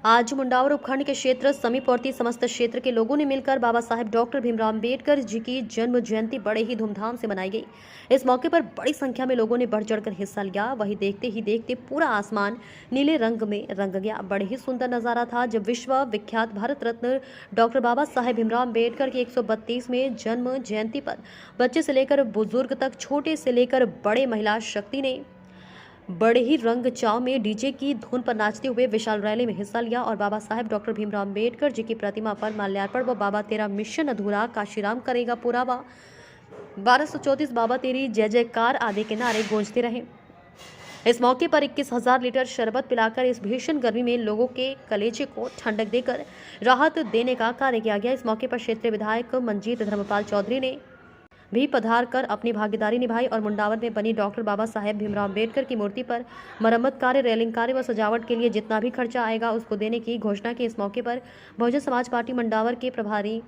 आज मुंडावर उपखंड के क्षेत्र समीपवर्ती समस्त क्षेत्र के लोगों ने मिलकर बाबा साहेब डॉक्टर भीमराव अम्बेडकर जी की जन्म जयंती बड़े ही धूमधाम से मनाई गई। इस मौके पर बड़ी संख्या में लोगों ने बढ़ चढ़कर हिस्सा लिया। वहीं देखते ही देखते पूरा आसमान नीले रंग में रंग गया। बड़े ही सुंदर नजारा था जब विश्व विख्यात भारत रत्न डॉक्टर बाबा साहेब भीमराव अम्बेडकर की 132वें जन्म जयंती पर बच्चे से लेकर बुजुर्ग तक, छोटे से लेकर बड़े महिला शक्ति ने बड़े ही रंग चाव में डीजे की धुन पर नाचते हुए विशाल रैली में हिस्सा लिया और बाबा साहेब डॉक्टर भीमराव अम्बेडकर जी की प्रतिमा पर माल्यार्पण व बाबा तेरा मिशन अधूरा, काशीराम करेगा पूरा व 1234 बाबा तेरी जय जयकार आदि के नारे गूंजते रहे। इस मौके पर 21,000 लीटर शरबत पिलाकर इस भीषण गर्मी में लोगों के कलेजे को ठंडक देकर राहत देने का कार्य किया गया। इस मौके पर क्षेत्रीय विधायक मंजीत धर्मपाल चौधरी ने भी पधार कर अपनी भागीदारी निभाई और मुंडावर में बनी डॉक्टर बाबा साहेब भीमराव अम्बेडकर की मूर्ति पर मरम्मत कार्य, रेलिंग कार्य व सजावट के लिए जितना भी खर्चा आएगा उसको देने की घोषणा की। इस मौके पर बहुजन समाज पार्टी मुंडावर के प्रभारी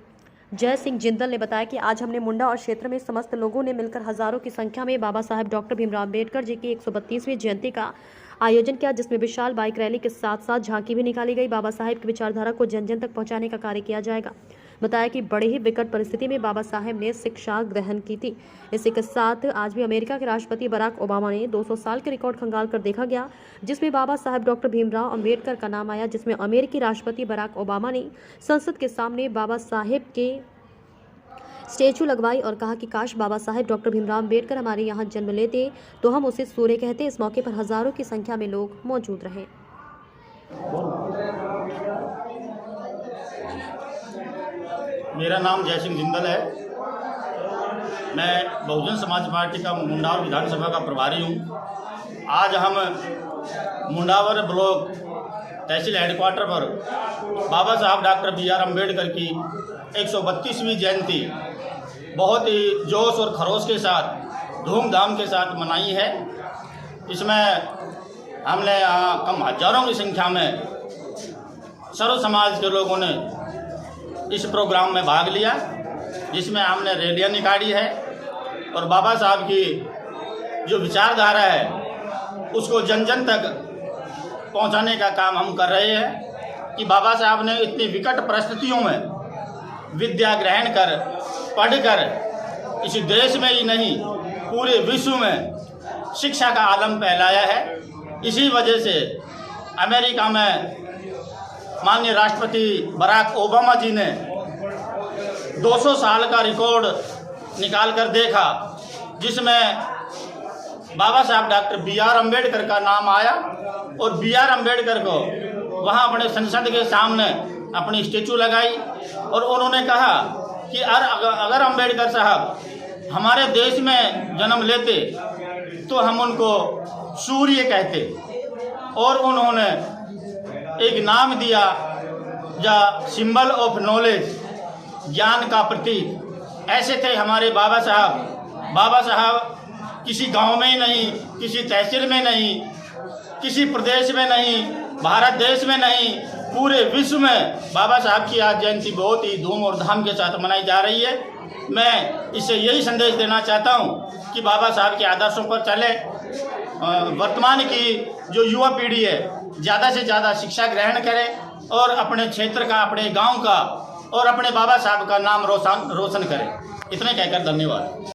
जय सिंह जिंदल ने बताया कि आज हमने मुंडा और क्षेत्र में समस्त लोगों ने मिलकर हजारों की संख्या में बाबा साहेब डॉक्टर भीमराव अम्बेडकर जी की 132वीं जयंती का आयोजन किया, जिसमें विशाल बाइक रैली के साथ साथ झांकी भी निकाली गई। बाबा साहेब की विचारधारा को जन जन तक पहुंचाने का कार्य किया जाएगा। बताया कि बड़े ही विकट परिस्थिति में बाबा साहेब ने शिक्षा ग्रहण की थी। इसी के साथ आज भी अमेरिका के राष्ट्रपति बराक ओबामा ने 200 साल के रिकॉर्ड खंगाल कर देखा गया, जिसमें बाबा साहेब डॉक्टर भीमराव अम्बेडकर का नाम आया, जिसमें अमेरिकी राष्ट्रपति बराक ओबामा ने संसद के सामने बाबा साहेब के स्टेचू लगवाई और कहा कि काश बाबा साहेब डॉक्टर भीमराव अम्बेडकर हमारे यहाँ जन्म लेते तो हम उसे सूर्य कहते। इस मौके पर हजारों की संख्या में लोग मौजूद रहे। मेरा नाम जय सिंह जिंदल है। मैं बहुजन समाज पार्टी का मुंडावर विधानसभा का प्रभारी हूँ। आज हम मुंडावर ब्लॉक तहसील हेडक्वार्टर पर बाबा साहब डॉक्टर BR अम्बेडकर की 132वीं जयंती बहुत ही जोश और खरोश के साथ, धूमधाम के साथ मनाई है। इसमें हमने यहाँ कम हजारों की संख्या में सर्व समाज के लोगों ने इस प्रोग्राम में भाग लिया, जिसमें हमने रैलियाँ निकाली है और बाबा साहब की जो विचारधारा है उसको जन जन तक पहुंचाने का काम हम कर रहे हैं कि बाबा साहब ने इतनी विकट परिस्थितियों में विद्या ग्रहण कर, पढ़कर इस देश में ही नहीं पूरे विश्व में शिक्षा का आलम फैलाया है। इसी वजह से अमेरिका में माननीय राष्ट्रपति बराक ओबामा जी ने 200 साल का रिकॉर्ड निकाल कर देखा, जिसमें बाबा साहब डॉक्टर BR अम्बेडकर का नाम आया और BR अम्बेडकर को वहाँ अपने संसद के सामने अपनी स्टेचू लगाई और उन्होंने कहा कि अगर अम्बेडकर साहब हमारे देश में जन्म लेते तो हम उनको सूर्य कहते, और उन्होंने एक नाम दिया या सिंबल ऑफ नॉलेज, ज्ञान का प्रतीक। ऐसे थे हमारे बाबा साहब। बाबा साहब किसी गांव में ही नहीं, किसी तहसील में नहीं, किसी प्रदेश में नहीं, भारत देश में नहीं, पूरे विश्व में बाबा साहब की आज जयंती बहुत ही धूम और धाम के साथ मनाई जा रही है। मैं इससे यही संदेश देना चाहता हूं कि बाबा साहब के आदर्शों पर चले। वर्तमान की जो युवा पीढ़ी है ज़्यादा से ज़्यादा शिक्षा ग्रहण करे और अपने क्षेत्र का, अपने गांव का और अपने बाबा साहब का नाम रोशन करे। इतने कहकर धन्यवाद।